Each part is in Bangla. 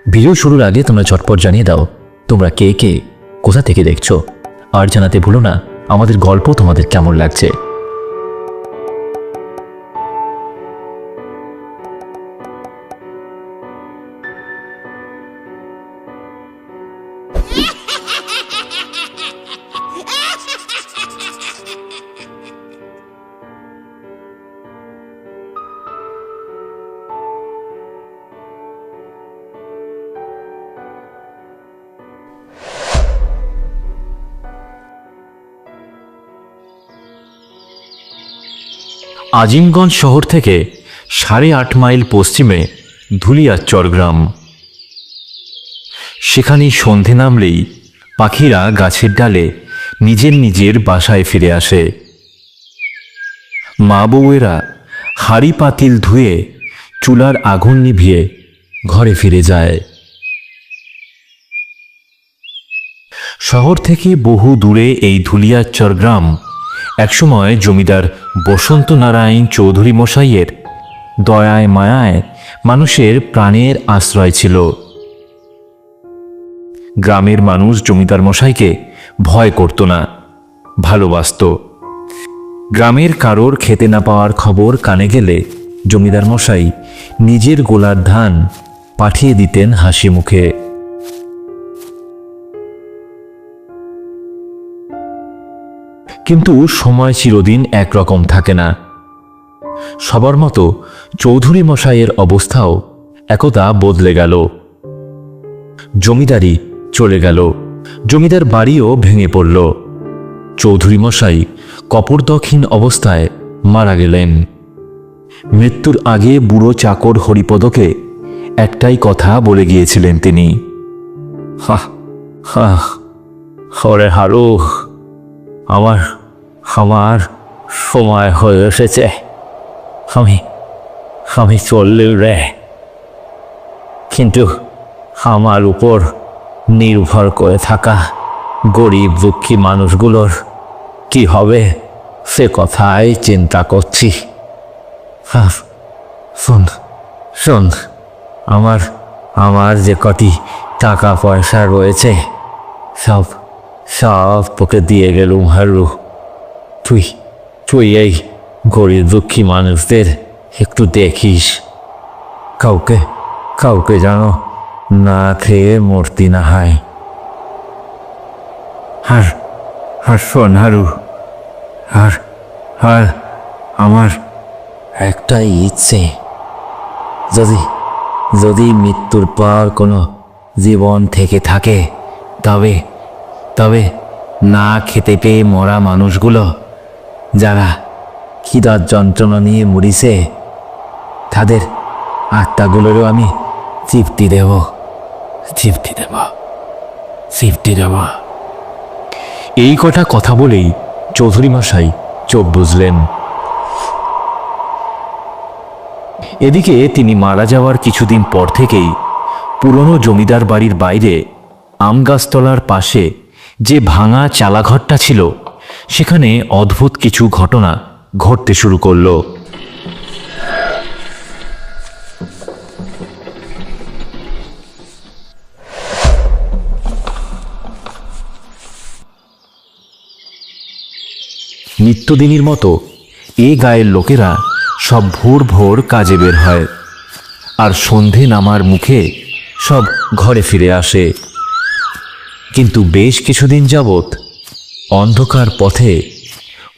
ভিডিও শুরুর আগে তোমরা ঝটপট জানিয়ে দাও তোমরা কে কে কোথা থেকে দেখছো, আর জানাতে ভুলো না আমাদের গল্প তোমাদের কেমন লাগছে। আজিমগঞ্জ শহর থেকে 8.5 মাইল পশ্চিমে ধুলিয়াচর গ্রাম। সেখানে সন্ধে নামলেই পাখিরা গাছের ডালে নিজের নিজের বাসায় ফিরে আসে। মা বউয়েরা হাঁড়ি পাতিল ধুয়ে চুলার আগুন নিভিয়ে ঘরে ফিরে যায়। শহর থেকে বহু দূরে এই ধুলিয়াচর গ্রাম একসময় জমিদার বসন্ত নারায়ণ চৌধুরী মশাইয়ের দয়ায় মায়ায় মানুষের প্রাণের আশ্রয় ছিল। গ্রামের মানুষ জমিদার মশাইকে ভয় করত না, ভালোবাসত। গ্রামের কারোর খেতে না পাওয়ার খবর কানে গেলে জমিদার মশাই নিজের গোলার ধান পাঠিয়ে দিতেন হাসি মুখে। কিন্তু সময় চিরদিন একরকম থাকে না। সবার মতো চৌধুরী মশাইয়ের অবস্থাও একদা বদলে গেল। জমিদারি চলে গেল, জমিদার বাড়িও ভেঙে পড়ল। চৌধুরী মশাই কপর্দকহীন অবস্থায় মারা গেলেন। মৃত্যুর আগে বুড়ো চাকর হরিপদকে একটাই কথা বলে গিয়েছিলেন তিনি, হরে হারু, আমার আমার সময় হয়ে এসেছে, আমি চললে রে। কিন্তু আমার উপর নির্ভর করে থাকা গরিব দুঃখী মানুষগুলোর কি হবে সে কথাই চিন্তা করছি। শোন শোন, আমার যে কটি টাকা পয়সা রয়েছে সব তোকে দিয়ে গেলুম হারু। তুই এই গরিব দুঃখী মানুষদের একটু দেখিস, কাউকে যেন না খেয়ে মরতি না হয়। আর শোন হারু, আর আমার একটাই ইচ্ছে, যদি মৃত্যুর পর কোনো জীবন থেকে থাকে তবে না খেতে পেয়ে মরা মানুষগুলো যারা খিদার যন্ত্রণা নিয়ে মরিছে তাদের আত্মাগুলোরও আমি তৃপ্তি দেব। এই কথা বলেই চৌধুরী মশাই চোখ বুঝলেন। এদিকে তিনি মারা যাওয়ার কিছুদিন পর থেকেই পুরনো জমিদার বাড়ির বাইরে আমগাছতলার পাশে যে ভাঙা চালাঘরটা ছিল সেখানে অদ্ভুত কিছু ঘটনা ঘটতে শুরু করল। নিত্যদিনের মতো এ গায়ের লোকেরা সব ভোর ভোর কাজে বের হয়, আর সন্ধে নামার মুখে সব ঘরে ফিরে আসে। কিন্তু বেশ কিছুদিন যাবৎ অন্ধকার পথে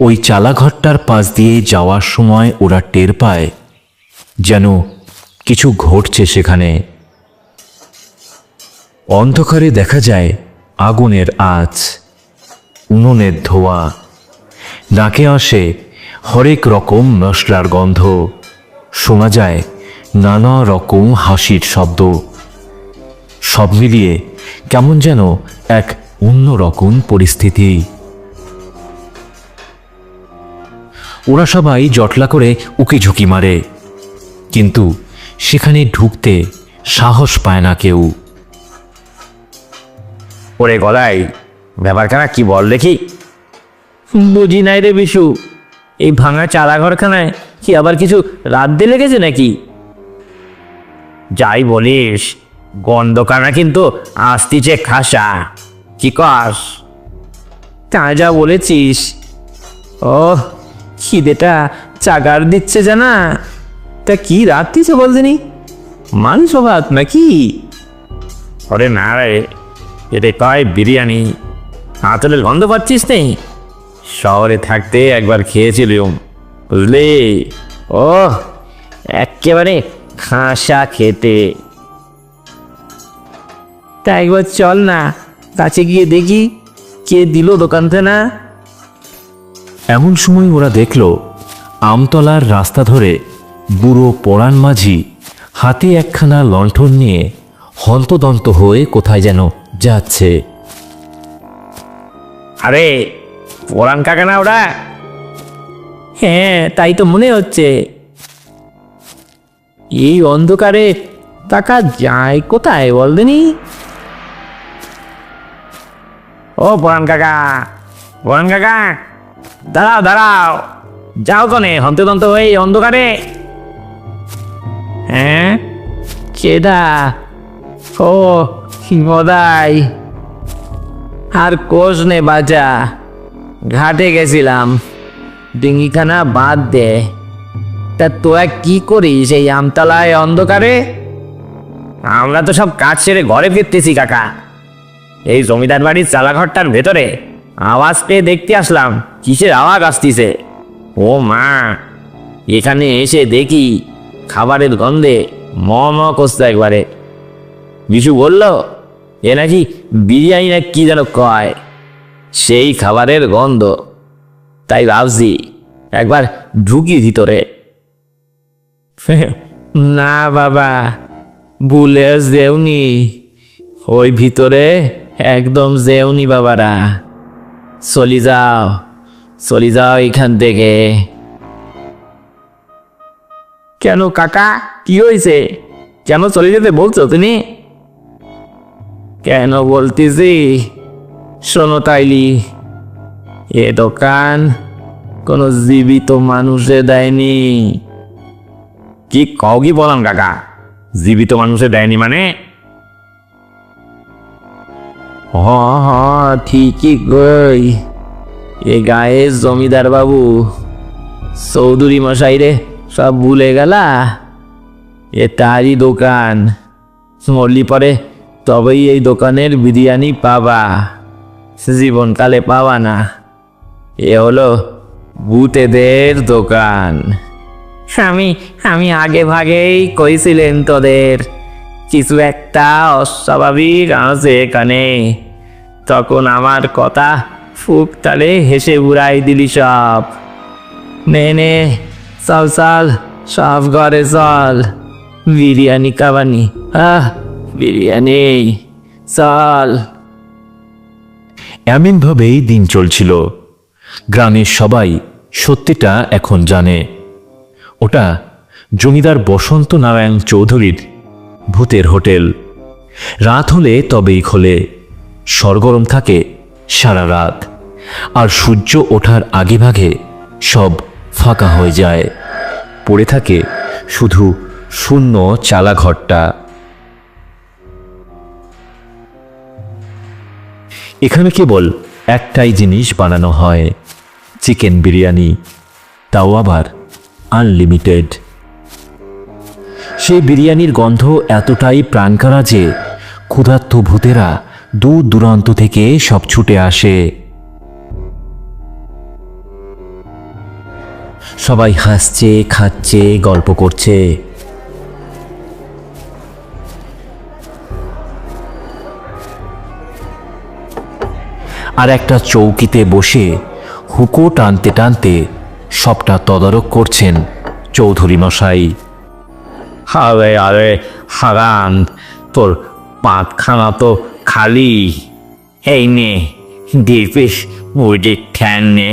ওই চালাঘরটার পাশ দিয়ে যাওয়ার সময় ওরা টের পায় যেন কিছু ঘটছে সেখানে। অন্ধকারে দেখা যায় আগুনের আঁচ, উনুনের ধোঁয়া, নাকে আসে হরেক রকম মশলার গন্ধ, শোনা যায় নানা রকম হাসির শব্দ। সব মিলিয়ে কেমন যেন এক অন্যরকম পরিস্থিতি। ওরা সবাই জটলা করে উকি ঝুঁকি মারে, কিন্তু সেখানে ঢুকতে সাহস পায় না কেউ। ওরে গলাই, ব্যাপারখানা কি বল দেখি। বুঝি নাই রে বিশু, এই ভাঙা চালাঘরখানায় কি আবার কিছু রাত দিয়ে লেগেছে নাকি? যাই বলিস, গন্ধকানা কিন্তু আসতিছে খাসা। কি কস? তা যা বলেছিস। ও খিদেটা চাগার দিচ্ছে জানা। তা কি রাত্রিছে বলদিনি? মাংস ভাত নাকি? ওরে না রে, এটা কয় বিরিয়ানি। আঁচলের গন্ধ পাচ্ছিস নেই? শহরে থাকতে একবার খেয়েছিলাম, বুঝলি? ও একেবারে খাসা খেতে। তা একবার চল না, কাছে গিয়ে দেখি কে দিল দোকানতে না। এমন সময় ওরা দেখল আমতলার রাস্তা ধরে বুড়ো পরাণ মাঝি হাতে একখানা লণ্ঠন নিয়ে হন্তদন্ত হয়ে কোথায় যেন যাচ্ছে। আরে পরাণ কাকা না ওরা? হ্যাঁ, তাই তো মনে হচ্ছে। এই অন্ধকারে টাকা যায় কোথায় বলদিনি? ও পরাণ কাকা, পরাণ কাকা, দাঁড়াও দাঁড়াও, যাও কনে হন্তদন্ত হয়ে এই অন্ধকারে? হ্যাঁ, কেডা? ও মদাই। আর কোষ নে বাজা, ঘাটে গেছিলাম, ডিঙ্গিখানা বাদ দে। তা তোরা কি করিস এই আমতলায় অন্ধকারে? আমরা তো সব কাজ সেরে ঘরে ফিরতেছি কাকা। এই জমিদার বাড়ির চালাঘরটার ভেতরে আওয়াজ পেয়ে দেখতে আসলাম কিসের আওয়াজ আসতিছে। ও মা, এখানে এসে দেখি খাবারের গন্ধে ম ম করছে একবারে। বিশু বলল এ নাকি বিরিয়ানি না কি যেন কয়, সেই খাবারের গন্ধ। তাই ভাবছি একবার ঢুকি ভিতরে। না বাবা, ভুলে যেওনি, ওই ভিতরে একদম যেওনি বাবারা। চলি যাও, চলি যাও এখান থেকে। কেন কাকা, কি হয়েছে? কেন চলে যেতে বলছো তুমি? কেন বলতেছি শোনো তাইলি, এ দোকান কোনো জীবিত মানুষে দেয়নি। কি কও কি বলাম কাকা? জীবিত মানুষে দেয়নি মানে? হ হ, ঠিকই কই। এ গায়ে জমিদার বাবু চৌধুরী মশাই রে সব ভুলে গেলা। এ তারই দোকান, মরলি পরে তবেই এই দোকানের বিরিয়ানি পাবা, জীবনকালে পাবা না। এ হলো ভূতেদের দোকান। আমি আগে ভাগেই কইছিলেন তোদের কিছু একটা অস্বাভাবিক আছে এখানে। তখন আমার কথা ফুক তালে হেসে উড়াই দিলি সব। নে নে, চল চল, সব ঘরে চল, বিরিয়ানি খাবানি। বিরিয়ানি, চল। এমনভাবেই দিন চলছিল। গ্রামের সবাই সত্যিটা এখন জানে। ওটা জমিদার বসন্ত নারায়ণ চৌধুরীর ভূতের হোটেল। রাত হলে তবেই খোলে, সরগরম থাকে সারা রাত, আর সূর্য ওঠার আগে ভাগে সব ফাঁকা হয়ে যায়। পড়ে থাকে শুধু শূন্য চালাঘরটা। এখানে কেবল একটাই জিনিস বানানো হয়, চিকেন বিরিয়ানি, তাও আবার আনলিমিটেড। সেই বিরিয়ানির গন্ধ এতটাই প্রাণকারা যে ক্ষুধার্ত ভূতেরা দূর দূরান্ত থেকে সব ছুটে আসে। সবাই হাসছে, খাচ্ছে, গল্প করছে। আর একটা চৌকিতে বসে হুকো টানতে টানতে সবটা তদারক করছেন চৌধুরী মশাই। আরে আরে হারান, তোর পাতখানা তো খালি। এই নে, দিপিস মুরগির ঠ্যাং নে,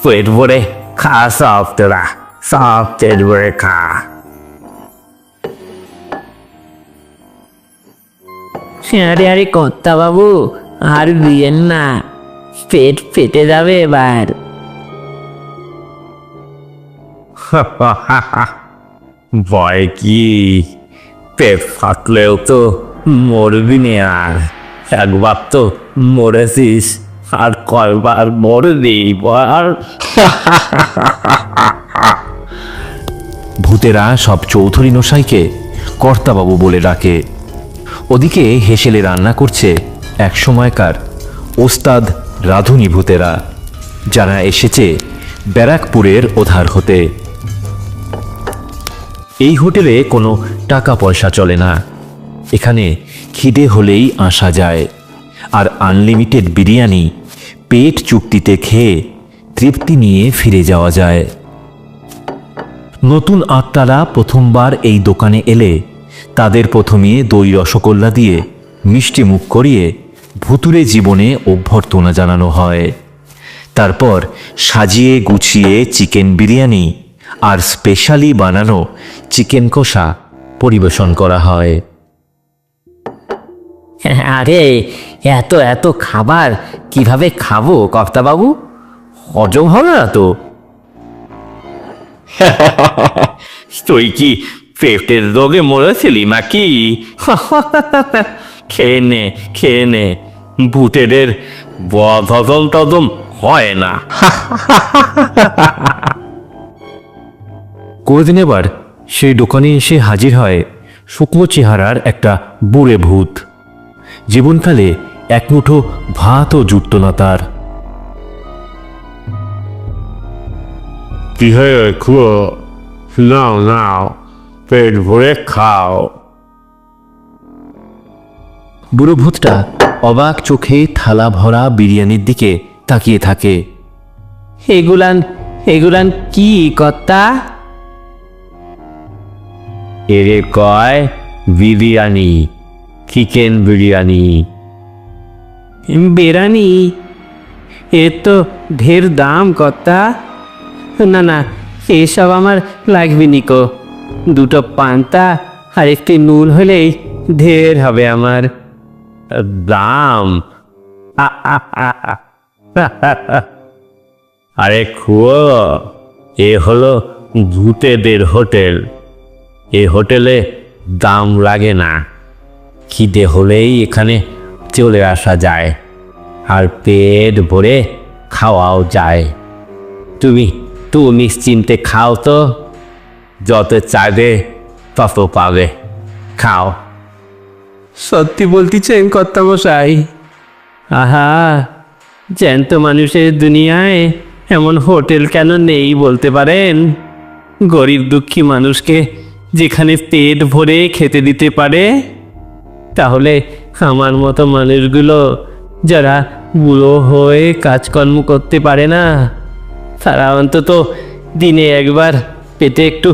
পেট ভরে খা সব, তোরা সব পেট ভরে খা। আরে আরে কর্তা বাবু, আর দিয়েন না, পেট ফেটে যাবে এবার। ভয় কি? পেট ফাটলেও তো মরবি নে আর, একবার তো মরেছিস, আর কয়বার মরবি বল? ভূতেরা সব চৌধুরী মশাইকে কর্তাবাবু বলে ডাকে। ওদিকে হেসেলে রান্না করছে এক সময়কার ওস্তাদ রাধুনী ভূতেরা, যারা এসেছে ব্যারাকপুরের ওধার হতে। এই হোটেলে কোনো টাকা পয়সা চলে না, এখানে খিদে হলেই আসা যায়, আর আনলিমিটেড বিরিয়ানি পেট চুক্তিতে খেয়ে তৃপ্তি নিয়ে ফিরে যাওয়া যায়। নতুন আত্মারা প্রথমবার এই দোকানে এলে তাদের প্রথমে দই রসগোল্লা দিয়ে মিষ্টি মুখ করিয়ে ভুতুরে জীবনে অভ্যর্থনা জানানো হয়। তারপর সাজিয়ে গুছিয়ে চিকেন বিরিয়ানি আর স্পেশালি বানানো চিকেন কষা পরিবেশন করা হয়। আরে এত এত খাবার কিভাবে খাবো কর্তাবাবু? হজম হবে না তো। তুই কি পেটের রোগে মরেছিলি নাকি? খেয়ে নে, খেয়ে নে, ভূতেদের বদল টদম হয় না। কোনদিন এবার সেই দোকানে এসে হাজির হয় শুকনো চেহারার একটা বুড়ে ভূত। জীবনকালে এক মুঠো ভাতও জুটত না তার। কি হয়ে খুব নাও নাও, পেট ভরে খাও। বুড়ো ভূতটা অবাক চোখে থালা ভরা বিরিয়ানির দিকে তাকিয়ে থাকে। এগুলান এগুলান কি কর্তা? এরে কয় বিরিয়ানি, চিকেন বিরিয়ানি। বিরিয়ানি? এর তো ঢের দাম কর্তা। না না, এসব আমার লাগবে নিকো। দুটো পান্তা আর একটি নুন হলেই ঢের হবে আমার। দাম? আরে খুয়ো, এ হলো ভূতেদের হোটেল। এ হোটেলে দাম লাগে না, খিদে হলেই এখানে চলে আসা যায়, আর পেট ভরে খাওয়াও যায়। তুমি তুমি নিশ্চিন্তে খাও তো, যত চাইবে তত পাবে, খাও। সত্যি বলতেছেন কর্তামশাই? আহা, জ্যান্ত মানুষের দুনিয়ায় এমন হোটেল কেন নেই বলতে পারেন? গরিব দুঃখী মানুষকে যেখানে পেট ভরে খেতে দিতে পারে, তাহলে আমার মতো মানুষগুলো যারা বুড়ো হয়ে কাজকর্ম করতে পারে না, তারা অন্তত দিনে একবার পেটে একটু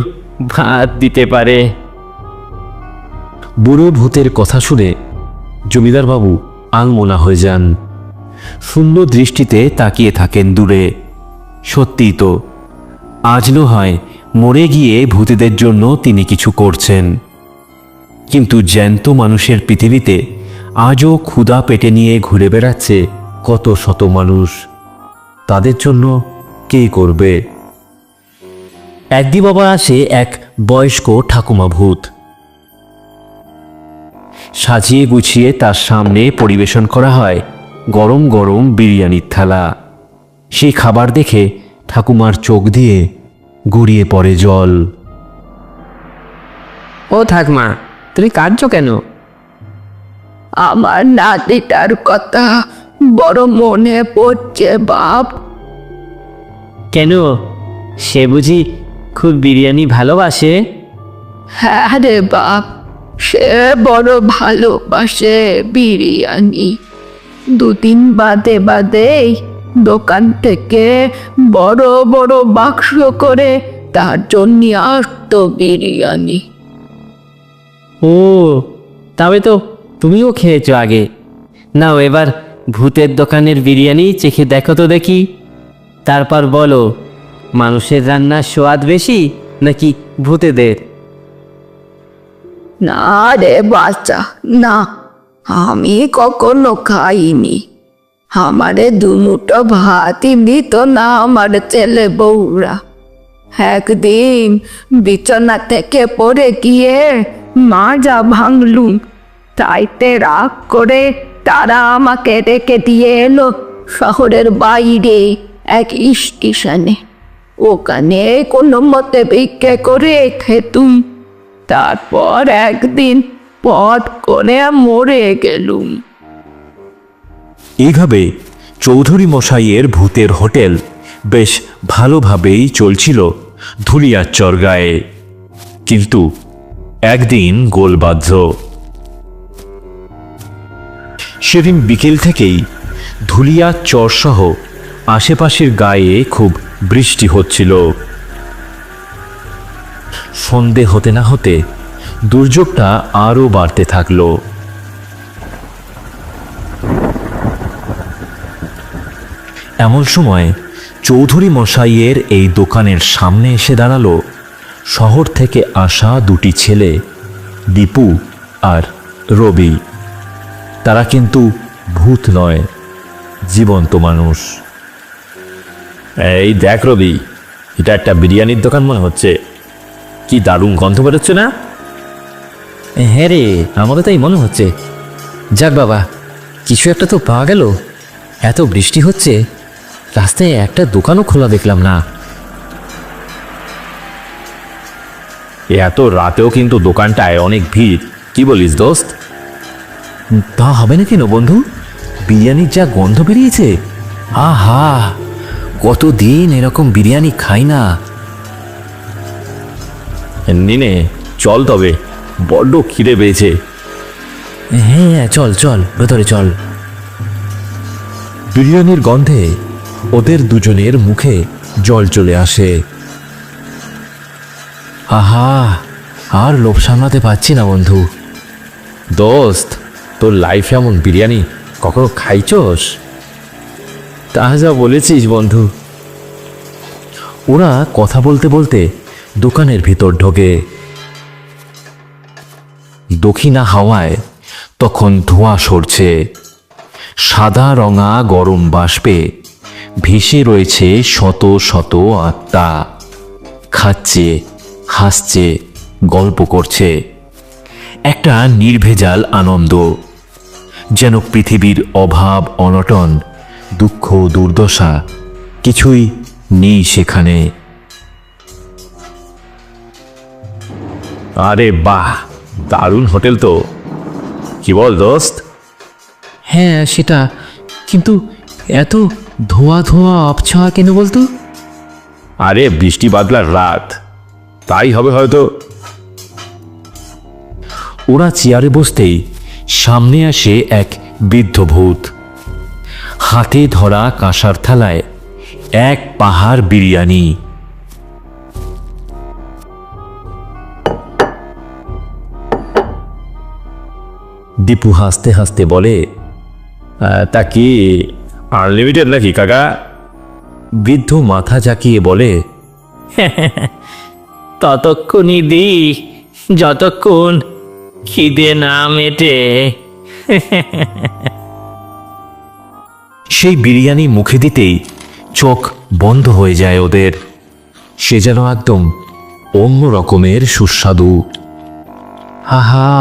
ভাত দিতে পারে। বুড়ো ভূতের কথা শুনে জমিদার বাবু আলমোনা হয়ে যান। শূন্য দৃষ্টিতে তাকিয়ে থাকেন দূরে। সত্যিই তো, আজ নয় মরে গিয়ে ভূতেদের জন্য তিনি কিছু করছেন, কিন্তু জ্যান্ত মানুষের পৃথিবীতে আজও ক্ষুধা পেটে নিয়ে ঘুরে বেড়াচ্ছে কত শত মানুষ। তাদের জন্য কে করবে? একদিন বাবা আসে এক বয়স্ক ঠাকুমা ভূত। সাজিয়ে গুছিয়ে তার সামনে পরিবেশন করা হয় গরম গরম বিরিয়ানির থালা। সেই খাবার দেখে ঠাকুমার চোখ দিয়ে গড়িয়ে পড়ে জল। ও ঠাকমা, তুমি কাঁদছো কেন? আমার নাতিটার কথা বড় মনে পড়ছে বাপ। কেন, সে বুঝি খুব বিরিয়ানি ভালোবাসে? হ্যাঁ রে বাপ, সে বড় ভালোবাসে বিরিয়ানি। দুদিন বাদে বাদেই দোকান থেকে বড় বড় বাক্স করে তার জন্য আসতো বিরিয়ানি। ও, তবে তো তুমিও খেয়েছো আগে। নাও এবার ভূতের দোকানের বিরিয়ানি চেখে দেখো তো দেখি, তারপর বলো মানুষের রান্নার স্বাদ বেশি নাকি ভূতেদের। না রে বাচ্চা, না, আমি কখনো খাইনি। আমারে দুমুটো ভাতই দিত না আমার ছেলে বউরা। একদিন বিছানা থেকে পড়ে গিয়ে মাজা ভাঙলুম, তাইতে রাগ করে তারা আমাকে রেখে দিয়ে এলো শহরের বাইরে এক স্টেশনে। ওখানে কোনো মতে ভিক্ষে করে খেতুম। তারপর একদিন পথ করে মরে গেলুম। এইভাবে চৌধুরী মশাইয়ের ভূতের হোটেল বেশ ভালোভাবেই চলছিল ধুলিয়াচর গায়ে। কিন্তু একদিন গোল বাঁধল। সেদিন বিকেল থেকেই ধুলিয়াচর সহ আশেপাশের গায়ে খুব বৃষ্টি হচ্ছিল। সন্ধে হতে না হতে দুর্যোগটা আরও বাড়তে থাকলো। এমন সময় চৌধুরী মশাইয়ের এই দোকানের সামনে এসে দাঁড়ালো শহর থেকে আসা দুটি ছেলে, দীপু আর রবি। তারা কিন্তু ভূত নয়, জীবন্ত মানুষ। এই দেখ রবি, এটা একটা বিরিয়ানির দোকান মনে হচ্ছে। কি দারুণ গন্ধ বেরোচ্ছে না? হ্যাঁ রে, আমারও তাই মনে হচ্ছে। যাক বাবা, কিছু একটা তো পাওয়া গেল। এত বৃষ্টি হচ্ছে, রাস্তায় একটা দোকানও খোলা দেখলাম না। এত রাতেও কিন্তু দোকানটায় অনেক ভিড়। কি বলিস দোস্ত? তা হবে না কেন বন্ধু? বিরিয়ানির যা গন্ধ বেরিয়েছে, আহা, কতদিন এরকম বিরিয়ানি খাই না। নিনে চল তবে, বড্ড খিদে পেয়েছে। হ্যাঁ চল চল, ভেতরে চল। বিরিয়ানির গন্ধে ওদের দুজনের মুখে জল চলে আসে। আহা, আর লোভ সামলাতে পারছি না বন্ধু। দোস্ত, তোর লাইফে এমন বিরিয়ানি কখনো খাইছস? তা যা বলেছিস বন্ধু। ওরা কথা বলতে বলতে দোকানের ভিতর ঢোকে। দক্ষিণা হাওয়ায় তখন ধোঁয়া সরছে। সাদা রঙা গরম বাষ্পে ভেসে রয়েছে শত শত আত্মা। খাচ্ছে, হাসছে, গল্প করছে। একটা নির্ভেজাল আনন্দ, যেন পৃথিবীর অভাব অনটন, দুঃখ দুর্দশা কিছুই নেই সেখানে। আরে বাহ, দারুণ হোটেল তো। কি বল দোস্ত? হ্যাঁ সেটা, কিন্তু এত ধোয়া ধোয়া আবছা কেন বলতো? আরে বৃষ্টি বাদলার রাত, তাই হবে হয়তো। ওরা চেয়ারে বসতেই সামনে আসে এক বৃদ্ধ ভূত। হাতে ধরা কাঁসার থালায় এক পাহাড় বিরিয়ানি। দীপু হাসতে হাসতে বলে, তা কি আনলিমিটেড নাকি কাকা? বৃদ্ধ মাথা জাকিয়ে বলে, ততক্ষণই দি যতক্ষণ খিদে না মেটে। সেই বিরিয়ানি মুখে দিতেই চোখ বন্ধ হয়ে যায় ওদের। সে যেন একদম অন্য রকমের সুস্বাদু। আহা,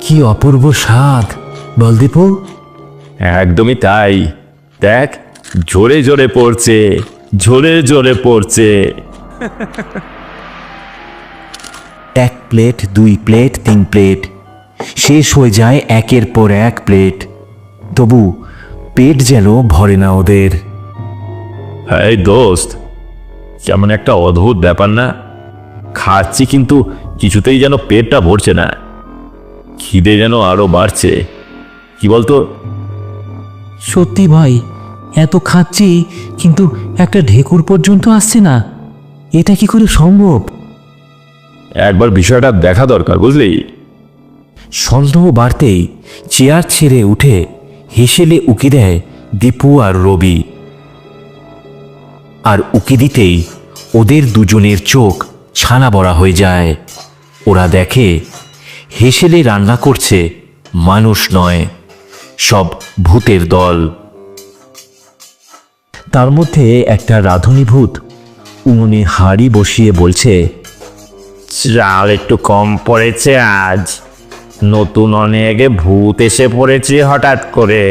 কি অপূর্ব স্বাদ বল দীপু। একদমই তাই। দেখ, জোরে জোরে পড়ছে, জোরে জোরে পড়ছে। এক প্লেট, দুই প্লেট, তিন প্লেট, শেষ হয়ে যায় একের পর এক প্লেট। তবু পেট যেন ভরে না ওদের। এই দোস্ত, কেমন একটা অদ্ভুত ব্যাপার না? খাচ্ছি কিন্তু কিছুতেই যেন পেটটা ভরছে না, খিদে যেন আরো বাড়ছে। কি বলতো? সত্যি ভাই, এত খাচ্ছি কিন্তু একটা ঢেকুর পর্যন্ত আসছে না। এটা কি করে সম্ভব? একবার বিষয়টা দেখা দরকার, বুঝলি? সন্দেহ বাড়তেই চেয়ার ছেড়ে উঠে হেসেলে উকি দেয় দীপু আর রবি। আর উকি দিতেই ওদের দুজনের চোখ ছানা বড়া হয়ে যায়। ওরা দেখে হেসেলে রান্না করছে মানুষ নয়, সব ভূতের দল। তার মধ্যে একটা রাঁধুনি ভূত উনুনে হাঁড়ি বসিয়ে বলছে, চাল একটু কম পড়েছে আজ, নতুন অনেক ভূত এসে পড়েছে হঠাৎ করে।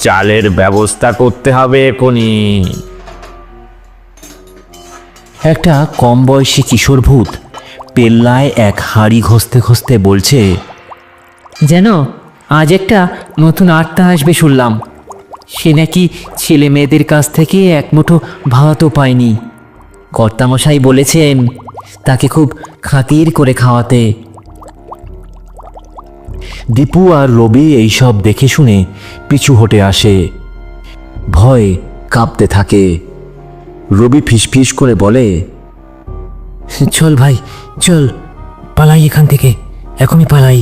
চালের ব্যবস্থা করতে হবে এখনই। একটা কম বয়সী কিশোর ভূত পেল্লায় এক হাঁড়ি ঘষতে ঘষতে বলছে, যেন আজ একটা নতুন আত্মা আসবে শুনলাম। সে নাকি ছেলে মেয়েদের কাছ থেকে এক মুঠো ভাতও পায়নি। কর্তামশাই বলেছেন তাকে খুব খাতির করে খাওয়াতে। দীপু আর রবি এইসব দেখে শুনে পিছু হটে আসে, ভয়ে কাঁপতে থাকে। রবি ফিসফিস করে বলে, চল ভাই চল, পালাই এখান থেকে, এখনই পালাই।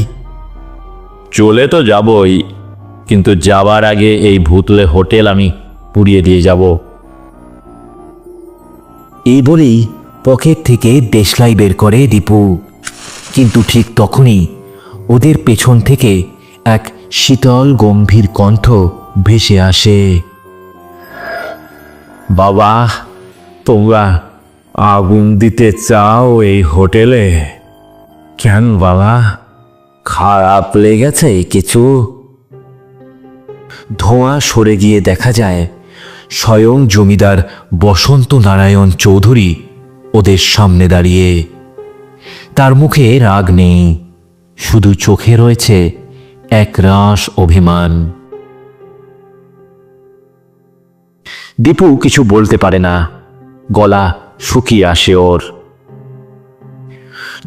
চলে তো যাবই, কিন্তু যাবার আগে এই ভূতলে হোটেল আমি পুড়িয়ে দিয়ে যাব। এই বলেই পকেট থেকে দেশলাই বের করে দীপু। কিন্তু ঠিক তখনই ওদের পেছন থেকে এক শীতল গম্ভীর কণ্ঠ ভেসে আসে, বাবা, তোমরা আগুন দিতে চাও এই হোটেলে? কেন বাবা, খারাপ লেগেছে কিছু? ধোঁয়া সরে গিয়ে দেখা যায় স্বয়ং জমিদার বসন্ত নারায়ণ চৌধুরী ওদের সামনে দাঁড়িয়ে। তার মুখে রাগ নেই, শুধু চোখে রয়েছে এক রাস অভিমান। দীপু কিছু বলতে পারে না, গলা শুকিয়ে আসে ওর।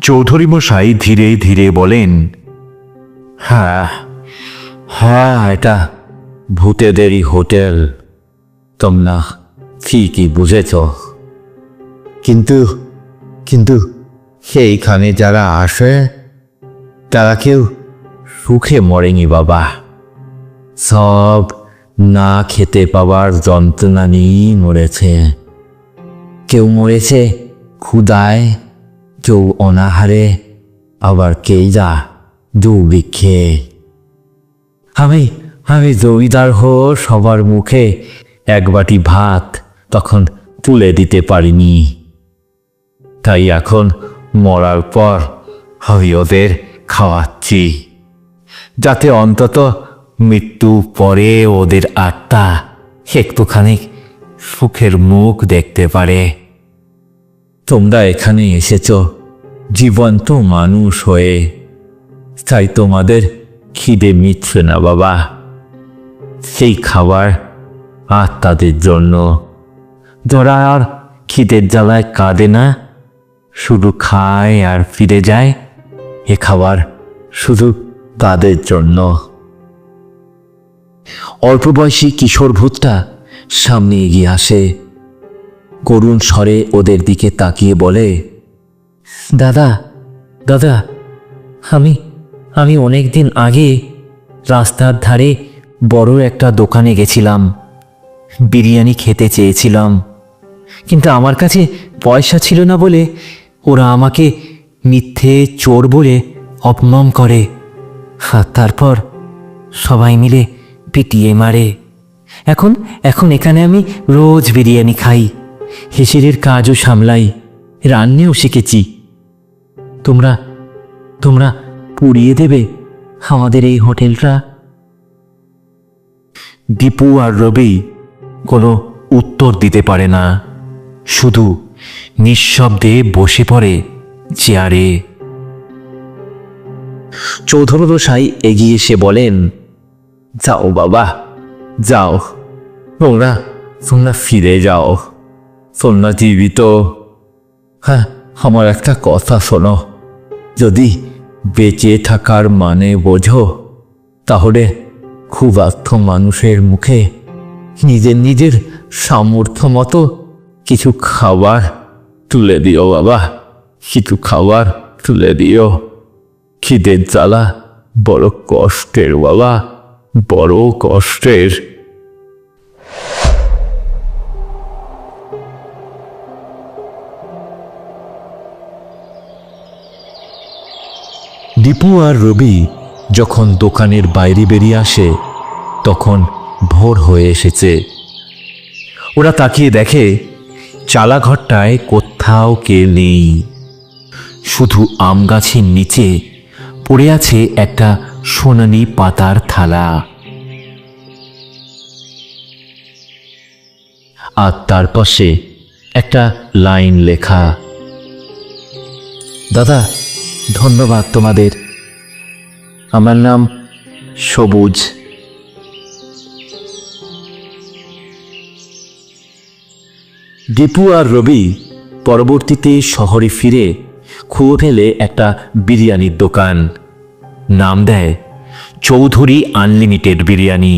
চৌধুরী মশাই ধীরে ধীরে বলেন, হ্যাঁ হ্যাঁ, এটা ভূতেদেরই হোটেল, তোমরা ঠিকই বুঝেছ। কিন্তু কিন্তু সেইখানে যারা আসে তারা কেউ সুখে মরেনি বাবা। সব না খেতে পাওয়ার যন্ত্রণা নিয়েই মরেছে। কেউ মরেছে ক্ষুধায়, কেউ অনাহারে, আবার কেই যা দুর্ভিক্ষে। আমি জমিদার সবার মুখে এক বাটি ভাত তখন তুলে দিতে পারিনি। তাই এখন মরার পর আমি ওদের খাওয়াচ্ছি, যাতে অন্তত মৃত্যু পরে ওদের আত্মা একটুখানি সুখের মুখ দেখতে পারে। তোমরা এখানে এসেছ জীবন্ত মানুষ হয়ে, তাই তোমাদের খিদে মিটছে না বাবা। সেই খাবার আত্মাদের জন্য, যারা আর খিদের জ্বালায় কাঁদে না, শুধু খায় আর ফিরে যায়। এ খাবার শুধু তাদের জন্য। অল্প বয়সী কিশোর ভূতটা সামনে এগিয়ে আসে, করুণ স্বরে ওদের দিকে তাকিয়ে বলে, দাদা দাদা, আমি অনেক দিন আগে রাস্তার ধারে বড় একটা দোকানে গেছিলাম, বিরিয়ানি খেতে চেয়েছিলাম, কিন্তু আমার কাছে পয়সা ছিল না বলে ওরা আমাকে মিথ্যে চোর বলে অপমান করে, আর তারপর সবাই মিলে পিটিয়ে মারে। এখন এখানে আমি রোজ বিরিয়ানি খাই, হেসেরের কাজও সামলাই, রান্নাও শিখেছি। তোমরা পুড়িয়ে দেবে আমাদের এই হোটেলটা? দীপু আর রবি কোনো উত্তর দিতে পারে না, শুধু নিঃশব্দে বসে পড়ে চেয়ারে। চৌধুরী মশাই এগিয়ে এসে বলেন, যাও বাবা, যাও, তোমরা ফিরে যাও, তোমরা জীবিত। হ্যাঁ, আমার একটা কথা শোনো, যদি বেঁচে থাকার মানে বোঝো, তাহলে ক্ষুধার্ত মানুষের মুখে নিজের সামর্থ্য মতো কিছু খাবার তুলে দিও বাবা, কিছু খাবার তুলে দিও। খিদের জ্বালা বড় কষ্টের বাবা, বড় কষ্টের। দীপু আর রবি যখন দোকানের বাইরে বেরিয়ে আসে, তখন ভোর হয়ে এসেছে। ওরা তাকিয়ে দেখে চালাঘরটায় কোথাও কে নেই, শুধু আম গাছের নিচে পড়ে আছে একটা সোনালি পাতার থালা, আর তার পাশে একটা লাইন লেখা, দাদা ধন্যবাদ তোমাদের, আমার নাম সবুজ। দীপু আর রবি পরবর্তীতে শহরে ফিরে খুঁজে ফেলে একটা বিরিয়ানির দোকান, নাম দেয় চৌধুরী আনলিমিটেড বিরিয়ানি।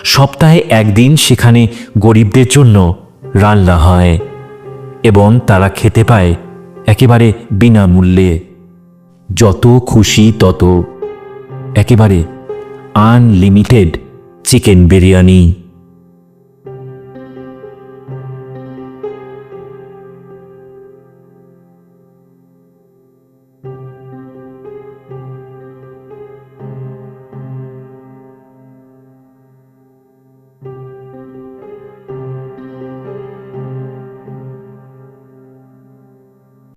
সপ্তাহে একদিন সেখানে গরিবদের জন্য রান্না হয় এবং তারা খেতে পায় একেবারে বিনামূল্যে, যত খুশি তত, একেবারে আনলিমিটেড চিকেন বিরিয়ানি।